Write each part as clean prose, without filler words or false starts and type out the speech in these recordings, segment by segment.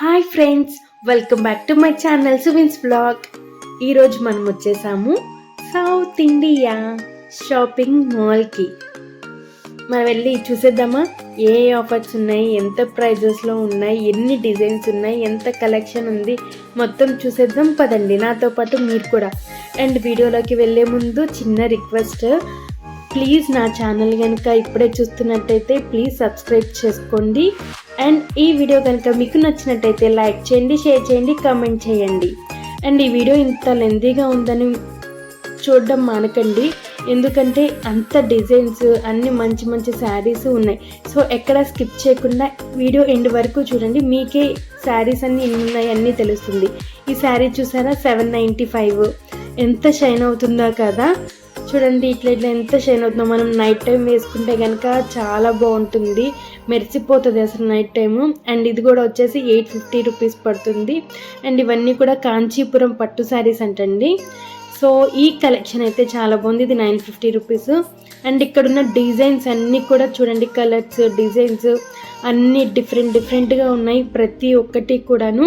Hi friends, welcome back to my channel Suvin's blog. ఈరోజు మనం వచ్చేసాము సౌత్ ఇండియా షాపింగ్ మాల్కి. మనం వెళ్ళి చూసేద్దామా ఏ ఆఫర్స్ ఉన్నాయి, ఎంత ప్రైజెస్లో ఉన్నాయి, ఎన్ని డిజైన్స్ ఉన్నాయి, ఎంత కలెక్షన్ ఉంది, మొత్తం చూసేద్దాం పదండి నాతో పాటు మీరు కూడా. అండ్ వీడియోలోకి వెళ్ళే ముందు చిన్న రిక్వెస్ట్, ప్లీజ్ నా ఛానల్ కనుక ఇప్పుడే చూస్తున్నట్టయితే ప్లీజ్ సబ్స్క్రైబ్ చేసుకోండి. అండ్ ఈ వీడియో కనుక మీకు నచ్చినట్టయితే లైక్ చేయండి, షేర్ చేయండి, కామెంట్ చేయండి. అండ్ ఈ వీడియో ఇంత లెంతీగా ఉందని చూడడం మానకండి, ఎందుకంటే అంత డిజైన్స్ అన్ని మంచి మంచి శారీస్ ఉన్నాయి. సో ఎక్కడ స్కిప్ చేయకుండా వీడియో ఎండ్ వరకు చూడండి, మీకే శారీస్ అన్ని ఎన్ని ఉన్నాయి అన్నీ తెలుస్తుంది. ఈ శారీ చూసారా 795, ఎంత షైన్ అవుతుందో కదా. చూడండి ఇట్లా ఎంత షైన్ అవుతుందో. మనం నైట్ టైం వేసుకుంటే కనుక చాలా బాగుంటుంది, మెరిసిపోతుంది అసలు నైట్ టైము. అండ్ ఇది కూడా వచ్చేసి 850 రూపీస్ పడుతుంది. అండ్ ఇవన్నీ కూడా కాంచీపురం పట్టు శారీస్ అంటండి. సో ఈ కలెక్షన్ అయితే చాలా బాగుంది. ఇది 950 రూపీస్. అండ్ ఇక్కడున్న డిజైన్స్ అన్నీ కూడా చూడండి, కలర్స్ డిజైన్స్ అన్నీ డిఫరెంట్గా ఉన్నాయి. ప్రతి ఒక్కటి కూడాను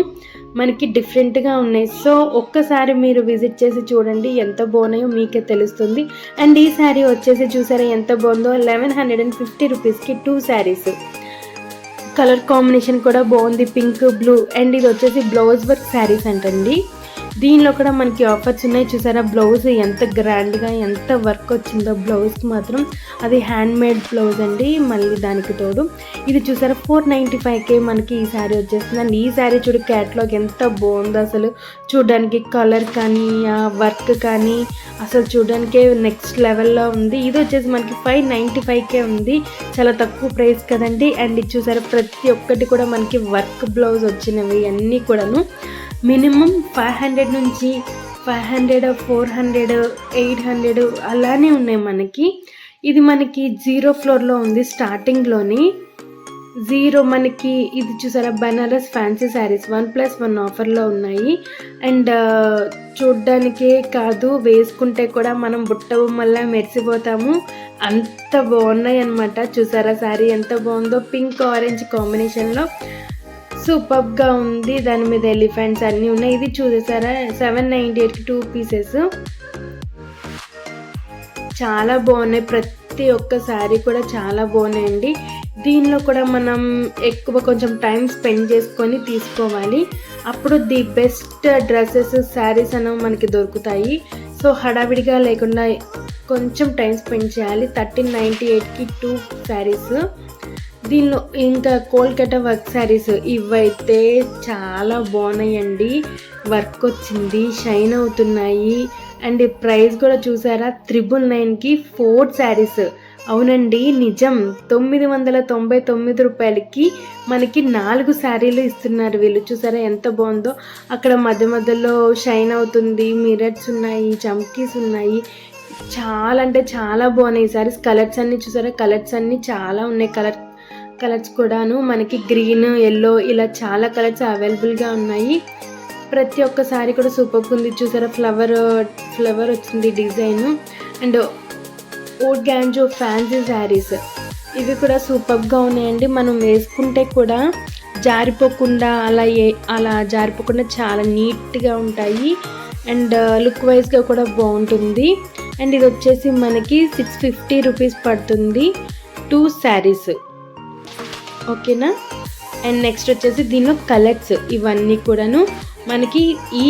మనకి డిఫరెంట్గా ఉన్నాయి. సో ఒక్కసారి మీరు విజిట్ చేసి చూడండి, ఎంత బాగున్నాయో మీకే తెలుస్తుంది. అండ్ ఈ శారీ వచ్చేసి చూసారా ఎంత బాగుందో, 1150 రూపీస్కి 2 శారీస్. కలర్ కాంబినేషన్ కూడా బాగుంది, పింక్ బ్లూ. అండ్ ఇది వచ్చేసి బ్లౌజ్ వర్క్ శారీస్ అంటండి. దీనిలో కూడా మనకి ఆఫర్స్ ఉన్నాయి. చూసారా బ్లౌజ్ ఎంత గ్రాండ్గా ఎంత వర్క్ వచ్చిందో బ్లౌజ్కి మాత్రం. అది హ్యాండ్మేడ్ బ్లౌజ్ అండి. మళ్ళీ దానికి తోడు ఇది చూసారా 495కే మనకి ఈ శారీ వచ్చేస్తుంది. అండ్ ఈ శారీ చూడు క్యాట్లాగ్ ఎంత బాగుందో అసలు. చూడడానికి కలర్ కానీ ఆ వర్క్ కానీ అసలు చూడడానికే నెక్స్ట్ లెవెల్లో ఉంది. ఇది వచ్చేసి మనకి 595కే ఉంది, చాలా తక్కువ ప్రైస్ కదండి. అండ్ ఇది చూసారా ప్రతి ఒక్కటి కూడా మనకి వర్క్ బ్లౌజ్ వచ్చినవి అన్నీ కూడాను. మినిమం 500 నుంచి 500, 400, 800 అలానే ఉన్నాయి మనకి. ఇది మనకి 0 ఫ్లోర్లో ఉంది, స్టార్టింగ్లోని 0 మనకి. ఇది చూసారా బనారస్ ఫ్యాన్సీ శారీస్ 1+1 ఆఫర్లో ఉన్నాయి. అండ్ చూడ్డానికే కాదు, వేసుకుంటే కూడా మనం బుట్ట బొమ్మల్లా మెరిసిపోతాము, అంత బాగున్నాయి అన్నమాట. చూసారా శారీ ఎంత బాగుందో, పింక్ ఆరెంజ్ కాంబినేషన్లో సూపర్గా ఉంది. దాని మీద ఎలిఫెంట్స్ అన్నీ ఉన్నాయి. ఇది చూసేసారా 798కి 2 పీసెస్. చాలా బాగున్నాయి, ప్రతి ఒక్క శారీ కూడా చాలా బాగున్నాయండి. దీనిలో కూడా మనం ఎక్కువ కొంచెం టైం స్పెండ్ చేసుకొని తీసుకోవాలి, అప్పుడు ది బెస్ట్ డ్రెస్సెస్ శారీస్ అనేవి మనకి దొరుకుతాయి. సో హడావిడిగా లేకుండా కొంచెం టైం స్పెండ్ చేయాలి. 1398కి 2 శారీస్. దీనిలో ఇంకా కోల్కతా వర్క్ శారీస్ ఇవైతే చాలా బాగున్నాయండి. వర్క్ వచ్చింది, షైన్ అవుతున్నాయి. అండ్ ప్రైస్ కూడా చూసారా 999కి 4 శారీస్. అవునండి నిజం, 999 రూపాయలకి మనకి 4 శారీలు ఇస్తున్నారు వీళ్ళు. చూసారా ఎంత బాగుందో. అక్కడ మధ్య మధ్యలో షైన్ అవుతుంది, మిరర్స్ ఉన్నాయి, చమ్కీస్ ఉన్నాయి. చాలా అంటే చాలా బాగున్నాయి ఈ శారీస్. కలర్స్ అన్నీ చూసారా, కలర్స్ అన్నీ చాలా ఉన్నాయి. కలర్స్ కూడాను మనకి గ్రీన్, ఎల్లో ఇలా చాలా కలర్స్ అవైలబుల్గా ఉన్నాయి. ప్రతి ఒక్క శారీ కూడా సూపర్గా ఉంది. చూసారా ఫ్లవర్ వచ్చింది డిజైన్. అండ్ ఓర్గాంజో ఫ్యాన్సీ శారీస్ ఇవి కూడా సూపర్గా ఉన్నాయండి. మనం వేసుకుంటే కూడా జారిపోకుండా అలా జారిపోకుండా చాలా నీట్గా ఉంటాయి. అండ్ లుక్ వైజ్గా కూడా బాగుంటుంది. అండ్ ఇది వచ్చేసి మనకి 650 రూపీస్ పడుతుంది, 2 శారీస్. ఓకేనా. అండ్ నెక్స్ట్ వచ్చేసి దీనిలో కలర్స్ ఇవన్నీ కూడాను మనకి ఈ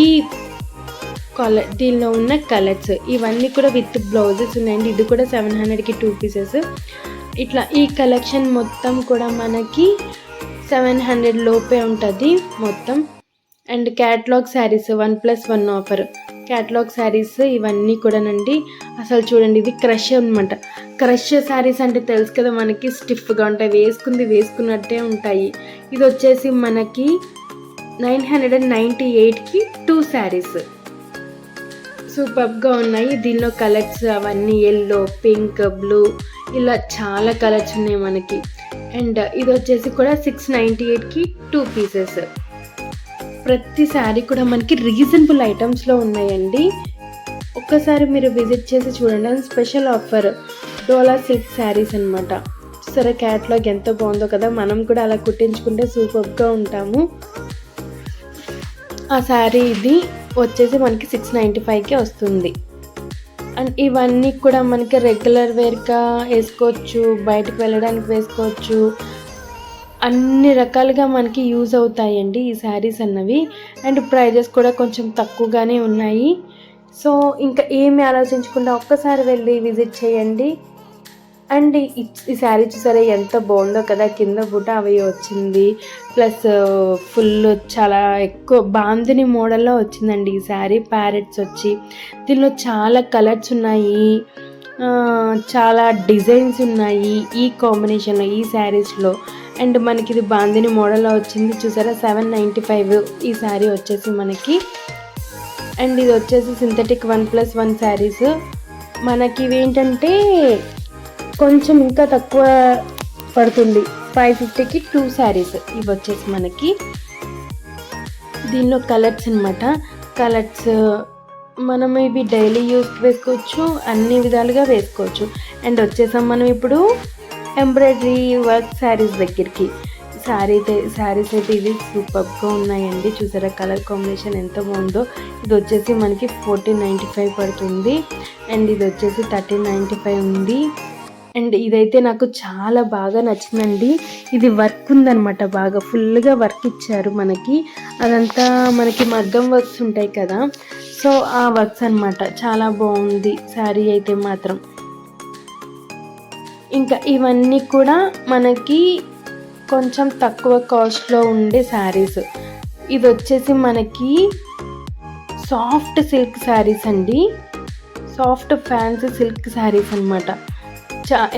దీనిలో ఉన్న కలర్స్ ఇవన్నీ కూడా విత్ బ్లౌజెస్ ఉన్నాయండి. ఇది కూడా 700కి 2 పీసెస్. ఇట్లా ఈ కలెక్షన్ మొత్తం కూడా మనకి 700 లోపే ఉంటుంది మొత్తం. And catalogue saris 1+1 offer catalogue saris ఇవన్నీ కూడానండి. అసలు చూడండి ఇది క్రష్ అనమాట. క్రష్ శారీస్ అంటే తెలుసు కదా మనకి, స్టిఫ్గా ఉంటాయి, వేసుకున్నట్టే ఉంటాయి. ఇది వచ్చేసి మనకి 998కి 2 శారీస్. సూపర్గా ఉన్నాయి. దీనిలో కలర్స్ అవన్నీ ఎల్లో, పింక్, బ్లూ ఇలా చాలా కలర్స్ ఉన్నాయి మనకి. అండ్ ఇది వచ్చేసి కూడా 698కి 2 పీసెస్. ప్రతి శారీ కూడా మనకి రీజనబుల్ ఐటమ్స్లో ఉన్నాయండి. ఒక్కసారి మీరు విజిట్ చేసి చూడండి. అది స్పెషల్ ఆఫర్ డోలా సిల్క్ శారీస్ అనమాట. సరే క్యాట్లాగ్ ఎంత బాగుందో కదా, మనం కూడా అలా కుట్టించుకుంటే సూపర్గా ఉంటాము. ఆ శారీ ఇది వచ్చేసి మనకి 695కే వస్తుంది. అండ్ ఇవన్నీ కూడా మనకి రెగ్యులర్ వేర్గా వేసుకోవచ్చు, బయటకు వెళ్ళడానికి వేసుకోవచ్చు, అన్ని రకాలుగా మనకి యూజ్ అవుతాయండి ఈ శారీస్ అన్నవి. అండ్ ప్రైజెస్ కూడా కొంచెం తక్కువగానే ఉన్నాయి. సో ఇంకా ఏమి ఆలోచించకుండా ఒక్కసారి వెళ్ళి విజిట్ చేయండి. అండ్ ఈ శారీ చూసారా ఎంత బాగుందో కదా, కింద బుట్ట అవి వచ్చింది, ప్లస్ ఫుల్ చాలా ఎక్కువ బాందిని మోడల్లో వచ్చిందండి ఈ శారీ. ప్యారెట్స్ వచ్చి దీనిలో చాలా కలర్స్ ఉన్నాయి, చాలా డిజైన్స్ ఉన్నాయి ఈ కాంబినేషన్లో ఈ శారీస్లో. అండ్ మనకి ఇది బాందిని మోడల్లో వచ్చింది చూసారా, 795 ఈ శారీ వచ్చేసి మనకి. అండ్ ఇది వచ్చేసి సింథటిక్ 1+1 శారీస్. మనకి ఇవేంటంటే కొంచెం ఇంకా తక్కువ పడుతుంది, 550కి 2 శారీస్ ఇవి వచ్చేసి మనకి. దీనిలో కలర్స్ అనమాట, కలర్స్ మనం ఇవి డైలీ యూస్ వేసుకోవచ్చు, అన్ని విధాలుగా వేసుకోవచ్చు. అండ్ వచ్చేసాం మనం ఇప్పుడు ఎంబ్రాయిడరీ వర్క్ శారీస్ దగ్గరికి. శారీస్ అయితే ఇవి సూపర్గా ఉన్నాయండి. చూసారా కలర్ కాంబినేషన్ ఎంత బాగుందో. ఇది వచ్చేసి మనకి 1495 పడుతుంది. అండ్ ఇది వచ్చేసి 1395 ఉంది. అండ్ ఇదైతే నాకు చాలా బాగా నచ్చిందండి. ఇది వర్క్ ఉందన్నమాట, బాగా ఫుల్గా వర్క్ ఇచ్చారు మనకి. అదంతా మనకి మగ్గం వర్క్స్ ఉంటాయి కదా, సో ఆ వర్క్స్ అనమాట. చాలా బాగుంది శారీ అయితే మాత్రం. ఇంకా ఇవన్నీ కూడా మనకి కొంచెం తక్కువ కాస్ట్లో ఉండే శారీస్. ఇది వచ్చేసి మనకి సాఫ్ట్ సిల్క్ శారీస్ అండి, సాఫ్ట్ ఫ్యాన్సీ సిల్క్ శారీస్ అనమాట.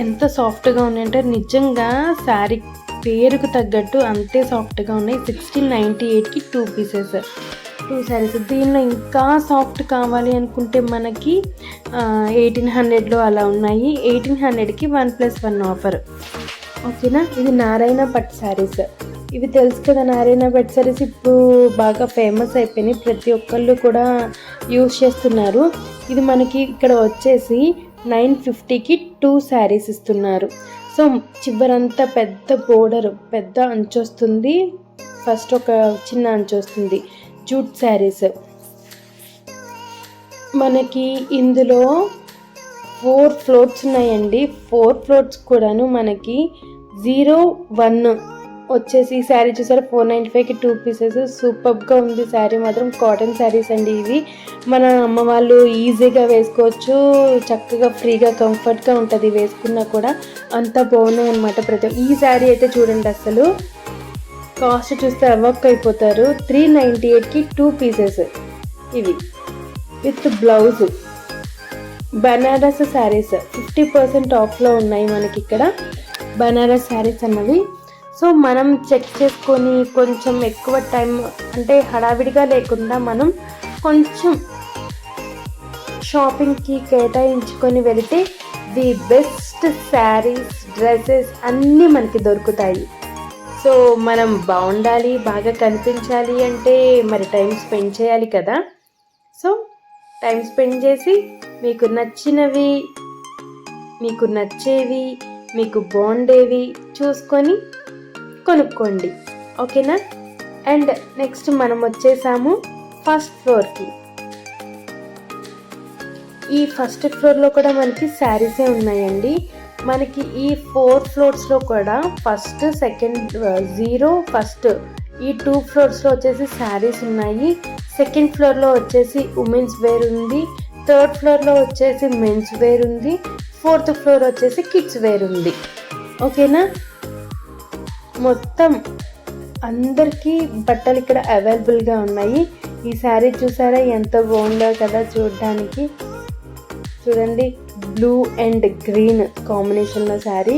ఎంత సాఫ్ట్గా ఉన్నాయంటే నిజంగా శారీ పేరుకు తగ్గట్టు అంతే సాఫ్ట్గా ఉన్నాయి. 1698కి 2 పీసెస్ 2 శారీస్. దీనిలో ఇంకా సాఫ్ట్ కావాలి అనుకుంటే మనకి 1800లో అలా ఉన్నాయి. 1800కి 1+1 ఆఫర్. ఓకేనా. ఇది నారాయణ పట్టు శారీస్. ఇవి తెలుసు కదా, నారాయణ పట్టు శారీస్ ఇప్పుడు బాగా ఫేమస్ అయిపోయినాయి, ప్రతి ఒక్కళ్ళు కూడా యూజ్ చేస్తున్నారు. ఇది మనకి ఇక్కడ వచ్చేసి 950కి 2 శారీస్ ఇస్తున్నారు. సో చివరంతా పెద్ద బోర్డర్, పెద్ద అంచు వస్తుంది, ఫస్ట్ ఒక చిన్న అంచు వస్తుంది. జూట్ శారీస్ మనకి ఇందులో 4 ఫ్లోర్స్ ఉన్నాయండి. 4 ఫ్లోర్స్ కూడాను మనకి 01 వచ్చేసి ఈ శారీ చూసారా 495కి 2 పీసెస్. సూపర్గా ఉంది శారీ మాత్రం. కాటన్ శారీస్ అండి ఇవి. మన అమ్మ వాళ్ళు ఈజీగా వేసుకోవచ్చు, చక్కగా ఫ్రీగా కంఫర్ట్గా ఉంటుంది వేసుకున్నా కూడా. అంత బాగున్నాయి అనమాట. ఈ శారీ అయితే చూడండి, అసలు కాస్ట్ చూస్తే అవాక్ అయిపోతారు. 398కి 2 పీసెస్ ఇవి విత్ బ్లౌజ్. బనారస్ శారీస్ 50% ఆఫ్లో ఉన్నాయి మనకి ఇక్కడ బనారస్ శారీస్ అన్నవి. సో మనం చెక్ చేసుకొని కొంచెం ఎక్కువ టైం అంటే హడావిడిగా లేకుండా మనం కొంచెం షాపింగ్కి కేటాయించుకొని వెళితే ది బెస్ట్ శారీస్, డ్రెస్సెస్ అన్నీ మనకి దొరుకుతాయి. సో మనం బాగుండాలి, బాగా కనిపించాలి అంటే మరి టైం స్పెండ్ చేయాలి కదా. సో టైం స్పెండ్ చేసి మీకు నచ్చినవి, మీకు నచ్చేవి, మీకు బాగుండేవి చూసుకొని కొనుక్కోండి. ఓకేనా. అండ్ నెక్స్ట్ మనం వచ్చేసాము ఫస్ట్ ఫ్లోర్కి. ఈ ఫస్ట్ ఫ్లోర్లో కూడా మనకి శారీసే ఉన్నాయండి. మనకి ఈ 4 ఫ్లోర్స్లో కూడా ఫస్ట్, సెకండ్, 0, ఫస్ట్ ఈ 2 ఫ్లోర్స్లో వచ్చేసి శారీస్ ఉన్నాయి. సెకండ్ ఫ్లోర్లో వచ్చేసి ఉమెన్స్ వేర్ ఉంది. థర్డ్ ఫ్లోర్లో వచ్చేసి మెన్స్ వేర్ ఉంది. ఫోర్త్ ఫ్లోర్ వచ్చేసి కిడ్స్ వేర్ ఉంది. ఓకేనా. మొత్తం అందరికీ బట్టలు ఇక్కడ అవైలబుల్గా ఉన్నాయి. ఈ శారీ చూసారా ఎంత బాగుందో కదా చూడడానికి. చూడండి, బ్లూ అండ్ గ్రీన్ కాంబినేషన్లో శారీ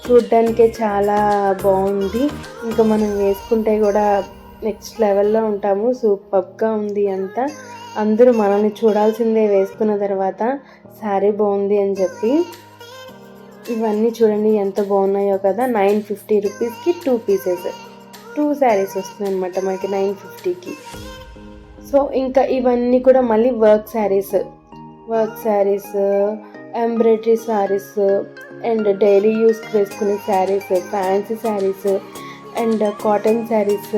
చూడడానికే చాలా బాగుంది. ఇంకా మనం వేసుకుంటే కూడా నెక్స్ట్ లెవెల్లో ఉంటాము. సూపర్గా ఉంది అంతా. అందరూ మనల్ని చూడాల్సిందే వేసుకున్న తర్వాత శారీ బాగుంది అని చెప్పి. ఇవన్నీ చూడండి ఎంత బాగున్నాయో కదా. 950 రూపీస్కి 2 పీసెస్ 2 శారీస్ వస్తున్నాయి అనమాట మనకి 950కి. సో ఇంకా ఇవన్నీ కూడా మళ్ళీ work saris, embroidery saris and daily use వేసుకునే saris, fancy saris and cotton saris,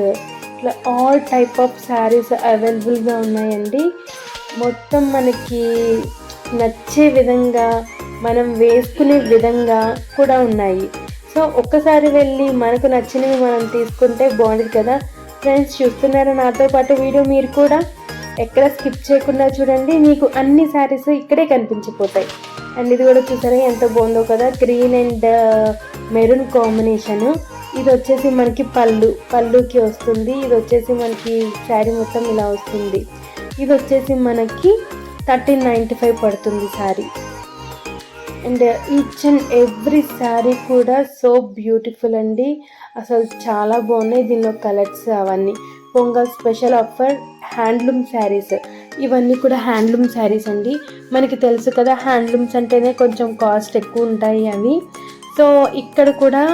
ఇట్లా ఆల్ టైప్ ఆఫ్ శారీస్ అవైలబుల్గా ఉన్నాయండి. మొత్తం మనకి నచ్చే విధంగా, మనం వేసుకునే విధంగా కూడా ఉన్నాయి. సో ఒక్కసారి వెళ్ళి మనకు నచ్చినవి మనం తీసుకుంటే బాగుంటుంది కదా. ఫ్రెండ్స్, చూస్తున్నారా నాతో పాటు వీడియో? మీరు కూడా ఎక్కడ స్కిప్ చేయకుండా చూడండి, మీకు అన్ని శారీస్ ఇక్కడే కనిపించిపోతాయి. అండ్ ఇది కూడా చూసారా ఎంత బాగుందో కదా, గ్రీన్ అండ్ మెరూన్ కాంబినేషను. ఇది వచ్చేసి మనకి పళ్ళుకి వస్తుంది. ఇది వచ్చేసి మనకి శారీ మొత్తం ఇలా వస్తుంది. ఇది వచ్చేసి మనకి 1395 పడుతుంది sari. And each and every sari కూడా సో బ్యూటిఫుల్ అండి. అసలు చాలా బాగున్నాయి దీనిలో కలర్స్ అవన్నీ. Pongal special offer handloom saris. ఇవన్నీ కూడా హ్యాండ్లూమ్ శారీస్ అండి. మనకి తెలుసు కదా, హ్యాండ్లూమ్స్ అంటేనే కొంచెం కాస్ట్ ఎక్కువ ఉంటాయి అవి. సో ఇక్కడ కూడా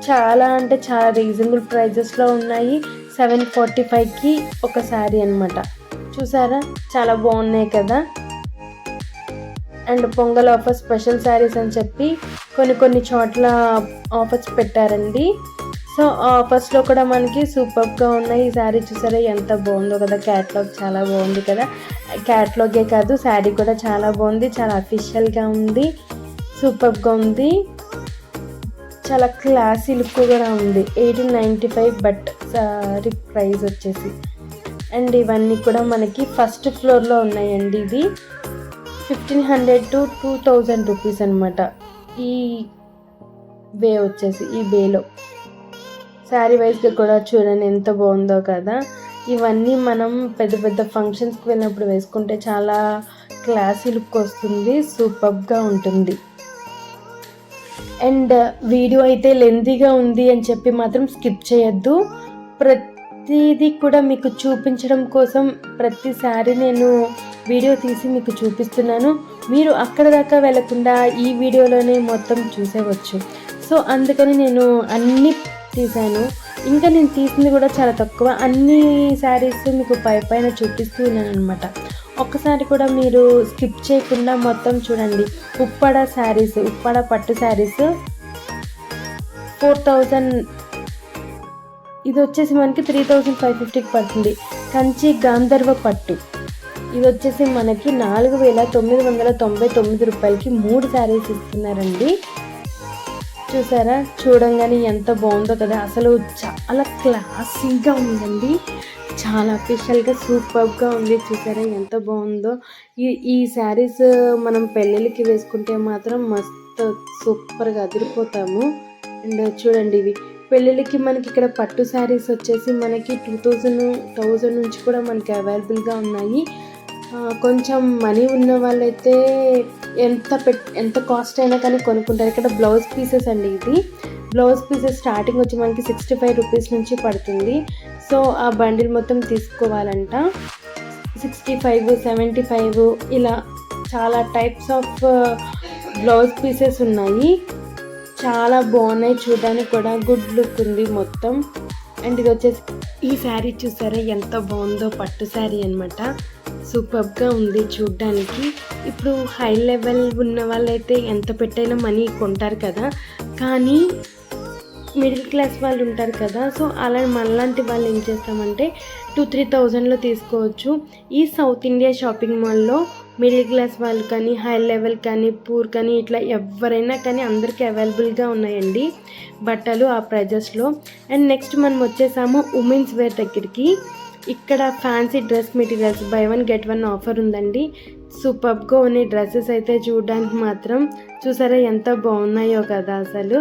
చాలా అంటే చాలా రీజనబుల్ ప్రైజెస్లో ఉన్నాయి. 745కి ఒక శారీ అనమాట. చూసారా చాలా బాగున్నాయి కదా. And pongal offer special saris అని చెప్పి కొన్ని చోట్ల ఆఫర్స్ పెట్టారండి. సో ఆఫర్స్లో కూడా మనకి సూపర్గా ఉన్నాయి. ఈ శారీ చూసారా ఎంత బాగుందో కదా. క్యాట్లాగ్ చాలా బాగుంది కదా. క్యాట్లాగే కాదు, శారీ కూడా చాలా బాగుంది. చాలా అఫీషియల్గా ఉంది, సూపర్గా ఉంది, చాలా క్లాసీ లుక్ కూడా ఉంది. 1895 బట్ శారీ ప్రైస్ వచ్చేసి. అండ్ ఇవన్నీ కూడా మనకి ఫస్ట్ ఫ్లోర్లో ఉన్నాయండి. ఇది 1500 to 2000 రూపీస్ అనమాట. ఈ వే వచ్చేసి ఈ వేలో శారీ వైజ్గా కూడా చూడండి ఎంత బాగుందో కదా. ఇవన్నీ మనం పెద్ద పెద్ద ఫంక్షన్స్కి వెళ్ళినప్పుడు వేసుకుంటే చాలా క్లాసీ లుక్ వస్తుంది, సూపర్గా ఉంటుంది. అండ్ వీడియో అయితే లెంతీగా ఉంది అని చెప్పి మాత్రం స్కిప్ చేయొద్దు. ప్రతిదీ కూడా మీకు చూపించడం కోసం ప్రతిసారి నేను వీడియో తీసి మీకు చూపిస్తున్నాను. మీరు అక్కడ దాకా వెళ్ళకుండా ఈ వీడియోలోనే మొత్తం చూసేవచ్చు. సో అందుకని నేను అన్నీ తీసాను. ఇంకా నేను తీసింది కూడా చాలా తక్కువ. అన్ని శారీస్ మీకు పైన చూపిస్తూ ఉన్నాను అనమాట. ఒక్కసారి కూడా మీరు స్కిప్ చేయకుండా మొత్తం చూడండి. ఉప్పాడ పట్టు శారీస్ 4000. ఇది వచ్చేసి మనకి 3550కి పడుతుంది. కంచి గాంధర్వ పట్టు ఇది వచ్చేసి మనకి 4999 రూపాయలకి 3 శారీస్ ఇస్తున్నారండి. చూసారా చూడంగానే ఎంత బాగుందో కదా. అసలు చాలా క్లాసీగా ఉందండి, చాలా అఫీషియల్గా సూపర్గా ఉంది. చూసారా ఎంత బాగుందో. ఈ శారీస్ మనం పెళ్ళిళ్ళకి వేసుకుంటే మాత్రం మస్తు సూపర్గా అదిరిపోతాము. అండ్ చూడండి, ఇవి పెళ్ళిళ్ళకి మనకి ఇక్కడ పట్టు శారీస్ వచ్చేసి మనకి 2000 నుంచి కూడా మనకి అవైలబుల్గా ఉన్నాయి. కొంచెం మనీ ఉన్న వాళ్ళైతే ఎంత కాస్ట్ అయినా కానీ కొనుక్కుంటారు. ఇక్కడ బ్లౌజ్ పీసెస్ అండి. ఇది బ్లౌజ్ పీసెస్ స్టార్టింగ్ వచ్చి మనకి 65 రూపీస్ నుంచి పడుతుంది. సో ఆ బండిల్ మొత్తం తీసుకోవాలంట 65, 75 ఇలా చాలా టైప్స్ ఆఫ్ బ్లౌజ్ పీసెస్ ఉన్నాయి. చాలా బాగున్నాయి, చూడడానికి కూడా గుడ్ లుక్ ఉంది మొత్తం. అండ్ ఇది వచ్చేసి ఈ శారీ చూసారా ఎంత బాగుందో, పట్టు శారీ అనమాట. సూపర్గా ఉంది చూడ్డానికి. ఇప్పుడు హై లెవెల్ ఉన్న వాళ్ళైతే ఎంత పెట్టైనా మనీ కొంటారు కదా, కానీ మిడిల్ క్లాస్ వాళ్ళు ఉంటారు కదా. సో అలా మనలాంటి వాళ్ళు ఏం చేస్తామంటే 2-3,000లో తీసుకోవచ్చు. ఈ సౌత్ ఇండియా షాపింగ్ మాల్లో మిడిల్ క్లాస్ వాళ్ళు కానీ, హై లెవెల్ కానీ, పూర్ కానీ, ఇట్లా ఎవరైనా కానీ అందరికీ అవైలబుల్గా ఉన్నాయండి బట్టలు ఆ ప్రైజెస్లో. అండ్ నెక్స్ట్ మనం వచ్చేసాము ఉమెన్స్ వేర్ దగ్గరికి. ఇక్కడ fancy dress materials by 1 get 1 offer ఉందండి. సూపర్గా ఉన్నాయి డ్రెస్సెస్ అయితే చూడడానికి మాత్రం. చూసారా ఎంత బాగున్నాయో కదా. అసలు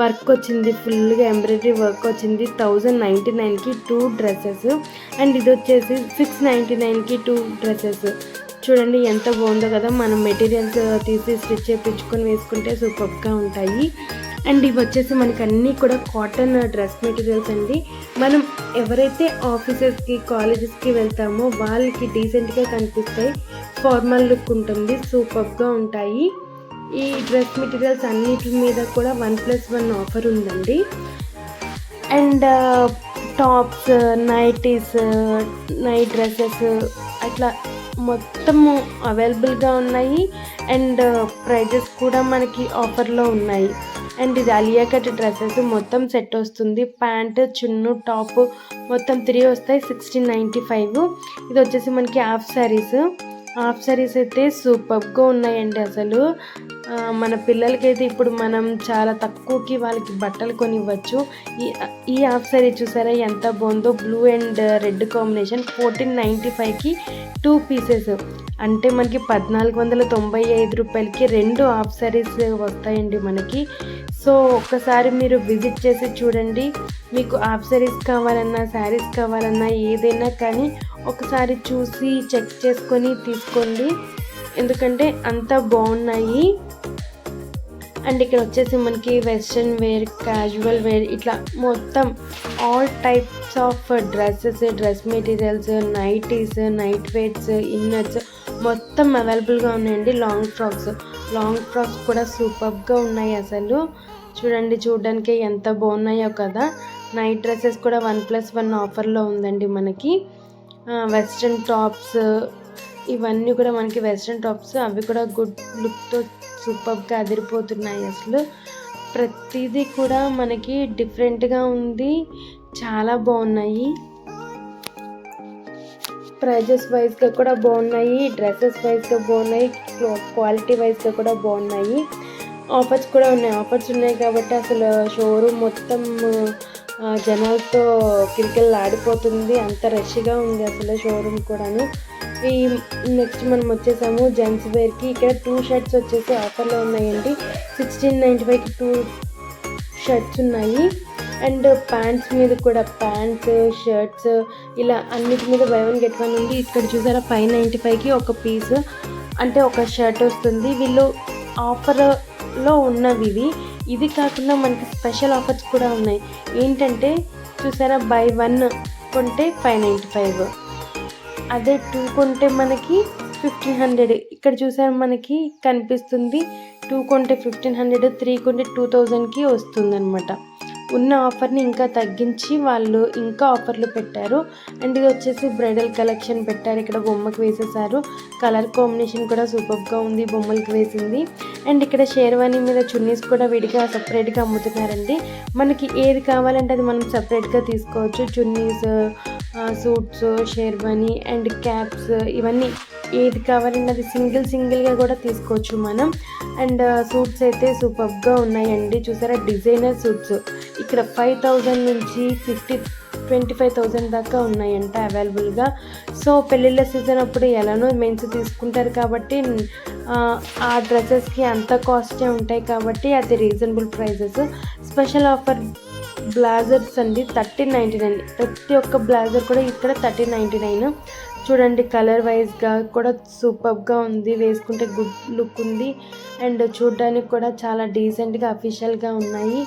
వర్క్ వచ్చింది, ఫుల్గా ఎంబ్రాయిడరీ వర్క్ వచ్చింది. 1099కి 2 డ్రెస్సెస్. అండ్ ఇది వచ్చేసి 699కి 2 డ్రెస్సెస్. చూడండి ఎంత బాగుందో కదా. మనం మెటీరియల్స్ తీసి స్టిచ్ చేయించుకొని వేసుకుంటే సూపర్గా ఉంటాయి. అండ్ ఇవి వచ్చేసి మనకి అన్నీ కూడా కాటన్ డ్రెస్ మెటీరియల్స్ అండి. మనం ఎవరైతే ఆఫీసెస్కి, కాలేజెస్కి వెళ్తామో వాళ్ళకి డీసెంట్గా కనిపిస్తాయి, ఫార్మల్ లుక్ ఉంటుంది, సూపర్గా ఉంటాయి. ఈ డ్రెస్ మెటీరియల్స్ అన్నిటి మీద కూడా 1+1 ఆఫర్ ఉందండి. And tops, nighties, night dresses అట్లా మొత్తము అవైలబుల్గా ఉన్నాయి. అండ్ ప్రైజెస్ కూడా మనకి ఆఫర్లో ఉన్నాయి. అండ్ ఇది అలియా కట్ డ్రెస్సెస్ మొత్తం సెట్ వస్తుంది. ప్యాంట్, చున్ను, టాప్ మొత్తం 3 వస్తాయి. 1695. ఇది వచ్చేసి మనకి హాఫ్ శారీస్ అయితే సూపర్గా ఉన్నాయండి అసలు. మన పిల్లలకైతే ఇప్పుడు మనం చాలా తక్కువకి వాళ్ళకి బట్టలు కొనివ్వచ్చు. ఈ హాఫ్ శారీ చూసారా ఎంత బాగుందో, బ్లూ అండ్ రెడ్ కాంబినేషన్. 1495కి 2 పీసెస్, అంటే మనకి 1495 రూపాయలకి 2 హాఫ్ శారీస్ వస్తాయండి మనకి. సో ఒక్కసారి మీరు విజిట్ చేసి చూడండి. మీకు హాఫ్ శారీస్ కావాలన్నా, శారీస్ కావాలన్నా ఏదైనా కానీ ఒకసారి చూసి చెక్ చేసుకొని తీసుకోండి, ఎందుకంటే అంత బాగున్నాయి. అండ్ ఇక్కడ వచ్చేసి మనకి వెస్ట్రన్ వేర్, క్యాజువల్ వేర్, ఇట్లా మొత్తం all types of dresses, dress materials, nighties, night wears, inners మొత్తం అవైలబుల్గా ఉన్నాయండి. లాంగ్ ఫ్రాక్స్ కూడా సూపర్గా ఉన్నాయి అసలు. చూడడానికి ఎంత బాగున్నాయో కదా. నైట్ డ్రెస్సెస్ కూడా 1+1 ఆఫర్లో ఉందండి మనకి. వెస్ట్రన్ టాప్స్, ఇవన్నీ కూడా మనకి వెస్ట్రన్ టాప్స్, అవి కూడా గుడ్ లుక్తో సూపర్గా అదిరిపోతున్నాయి అసలు. ప్రతిదీ కూడా మనకి డిఫరెంట్గా ఉంది, చాలా బాగున్నాయి. ప్రైజెస్ వైజ్గా కూడా బాగున్నాయి, డ్రెస్సెస్ వైజ్గా బాగున్నాయి, క్వాలిటీ వైజ్గా కూడా బాగున్నాయి. ఆఫర్స్ కూడా ఉన్నాయి. కాబట్టి అసలు షోరూమ్ మొత్తం జనాలతో కిరికిల్ ఆడిపోతుంది, అంత రష్గా ఉంది అసలు షోరూమ్ కూడాను. ఈ నెక్స్ట్ మనం వచ్చేసాము జెంట్స్ వేర్కి. ఇక్కడ 2 షర్ట్స్ వచ్చేసి ఆఫర్లో ఉన్నాయండి. 1695కి 2 షర్ట్స్ ఉన్నాయి. అండ్ ప్యాంట్స్ మీద కూడా, ప్యాంట్స్, షర్ట్స్ ఇలా అన్నిటి మీద బై 1 get 1 ఉంది. ఇక్కడ చూసారా 595కి ఒక పీస్, అంటే ఒక షర్ట్ వస్తుంది. వీళ్ళు ఆఫర్లో ఉన్నవి ఇది కాకుండా మనకి స్పెషల్ ఆఫర్స్ కూడా ఉన్నాయి. ఏంటంటే చూసారా, బై 1 కొంటే 595, అదే 2 కొంటే మనకి 1500. ఇక్కడ చూసారా మనకి కనిపిస్తుంది 2 కొంటే 1500, 3 కొంటే 2000కి వస్తుంది అనమాట. ఉన్న ఆఫర్ని ఇంకా తగ్గించి వాళ్ళు ఇంకా ఆఫర్లు పెట్టారు. అండ్ ఇది వచ్చేసి బ్రైడల్ కలెక్షన్ పెట్టారు. ఇక్కడ బొమ్మకి వేసేసారు. కలర్ కాంబినేషన్ కూడా సూపర్గా ఉంది, బొమ్మలకి వేసింది. అండ్ ఇక్కడ షేర్వానీ మీద చున్నీస్ కూడా విడిగా సపరేట్గా అమ్ముతున్నారండి. మనకి ఏది కావాలంటే అది మనం సపరేట్గా తీసుకోవచ్చు. Chunnis, suits, sherwani and caps, ఇవన్నీ ఏది కావాలంటే అది సింగిల్గా కూడా తీసుకోవచ్చు మనం. అండ్ సూట్స్ అయితే సూపర్గా ఉన్నాయండి. చూసారా డిజైనర్ సూట్స్ ఇక్కడ 5000 నుంచి 25,000 దాకా ఉన్నాయంట అవైలబుల్గా. సో పెళ్ళిళ్ళ సీజన్ అప్పుడు ఎలానో మెన్స్ తీసుకుంటారు కాబట్టి ఆ డ్రెస్సెస్కి అంత కాస్టే ఉంటాయి కాబట్టి అది రీజనబుల్ ప్రైజెస్. స్పెషల్ ఆఫర్ బ్లాజర్స్ అండి 1399. ప్రతి ఒక్క బ్లాజర్ కూడా ఇక్కడ 1399. చూడండి కలర్ వైజ్గా కూడా సూపర్గా ఉంది, వేసుకుంటే గుడ్ లుక్ ఉంది. అండ్ చూడడానికి కూడా చాలా డీసెంట్గా అఫీషియల్గా ఉన్నాయి,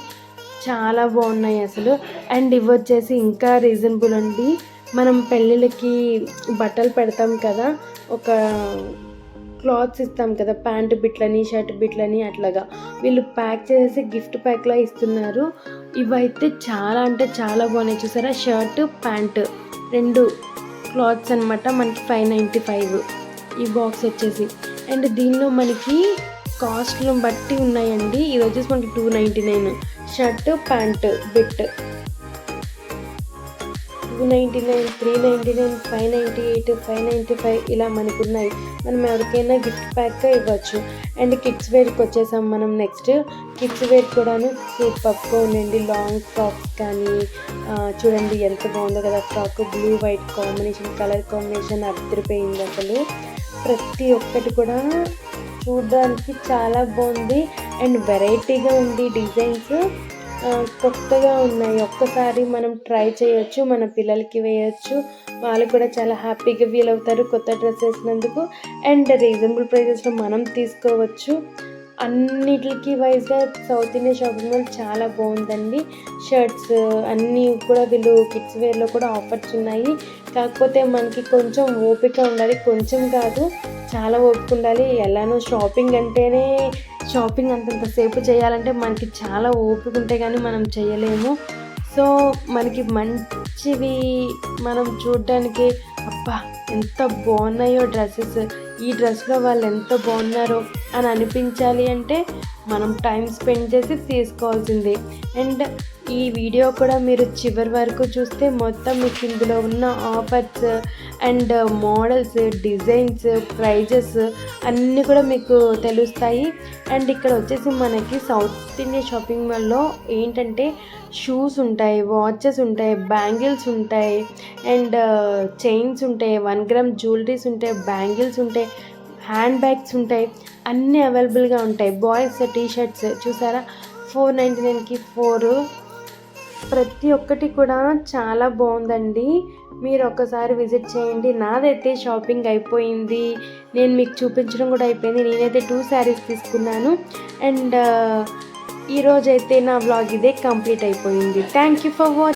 చాలా బాగున్నాయి అసలు. అండ్ ఇవి వచ్చేసి ఇంకా రీజనబుల్ అండి. మనం పెళ్ళిళ్ళకి బట్టలు పెడతాం కదా, ఒక క్లాత్స్ ఇస్తాం కదా, ప్యాంటు బిట్లని, షర్ట్ బిట్లని, అట్లాగా వీళ్ళు ప్యాక్ చేసి గిఫ్ట్ ప్యాక్లా ఇస్తున్నారు. ఇవైతే చాలా అంటే చాలా బాగున్నాయి. చూసారా షర్ట్, ప్యాంట్ 2 క్లాత్స్ అనమాట. మనకి 595 ఈ బాక్స్ వచ్చేసి. అండ్ దీనిలో మనకి కాస్ట్లను బట్టి ఉన్నాయండి. ఇది వచ్చేసి మనకి 299 షర్ట్, ప్యాంట్ బిట్. 299, 399, 598, 595 ఇలా మనకు ఉన్నాయి. మనం ఎవరికైనా గిఫ్ట్ ప్యాక్గా ఇవ్వచ్చు. అండ్ కిడ్స్ వేర్కి వచ్చేసాం మనం నెక్స్ట్. కిడ్స్ వేర్ కూడాను సూపర్గా ఉండండి. లాంగ్ ఫ్రాక్స్ కానీ చూడండి ఎంత బాగుందో కదా frock. Blue white combination, colour combination అదిరిపోయింది అసలు. ప్రతి ఒక్కటి కూడా చూడడానికి చాలా బాగుంది అండ్ వెరైటీగా ఉంది. డిజైన్స్ కొత్తగా ఉన్నాయి. ఒక్కసారి మనం ట్రై చేయొచ్చు, మన పిల్లలకి వేయచ్చు, వాళ్ళు కూడా చాలా హ్యాపీగా ఫీల్ అవుతారు కొత్త డ్రెస్ వేసినందుకు. అండ్ రీజనబుల్ ప్రైజెస్లో మనం తీసుకోవచ్చు. అన్నిటికి వైజ్గా సౌత్ ఇండియా షాపింగ్ మాల్ చాలా బాగుందండి. షర్ట్స్ అన్నీ కూడా వీళ్ళు కిడ్స్ వేర్లో కూడా ఆఫర్స్ ఉన్నాయి. కాకపోతే మనకి కొంచెం ఓపిక ఉండాలి, కొంచెం కాదు చాలా ఓపిక ఉండాలి. ఎలానో షాపింగ్ అంటేనే షాపింగ్ అంతంతసేపు చేయాలంటే మనకి చాలా ఓపిక ఉంటే కానీ మనం చేయలేము. సో మనకి మంచివి మనం చూడడానికి అబ్బా ఎంత బాగున్నాయో డ్రెస్సెస్. ఈ డ్రెస్లో వాళ్ళు ఎంత బాగున్నారో అని అనిపించాలి అంటే మనం టైం స్పెండ్ చేసి తీసుకోవాల్సిందే. అండ్ ఈ వీడియో కూడా మీరు చివరి వరకు చూస్తే మొత్తం మీకు ఇందులో ఉన్న offers and models, designs, prices అన్నీ కూడా మీకు తెలుస్తాయి. అండ్ ఇక్కడ వచ్చేసి మనకి సౌత్ ఇండియా షాపింగ్ మాల్లో ఏంటంటే షూస్ ఉంటాయి, వాచెస్ ఉంటాయి, బ్యాంగిల్స్ ఉంటాయి, అండ్ చైన్స్ ఉంటాయి, 1 గ్రామ్ జ్యువెలరీస్ ఉంటాయి, బ్యాంగిల్స్ ఉంటాయి, హ్యాండ్ బ్యాగ్స్ ఉంటాయి, అన్నీ అవైలబుల్గా ఉంటాయి. బాయ్స్ టీ షర్ట్స్ చూసారా, 499కి 4. ప్రతి ఒక్కటి కూడా చాలా బాగుందండి. మీరు ఒక్కసారి విజిట్ చేయండి. నాదైతే షాపింగ్ అయిపోయింది, నేను మీకు చూపించడం కూడా అయిపోయింది. నేనైతే 2 శారీస్ తీసుకున్నాను. అండ్ ఈరోజైతే నా వ్లాగ్ ఇదే కంప్లీట్ అయిపోయింది. Thank you for watching.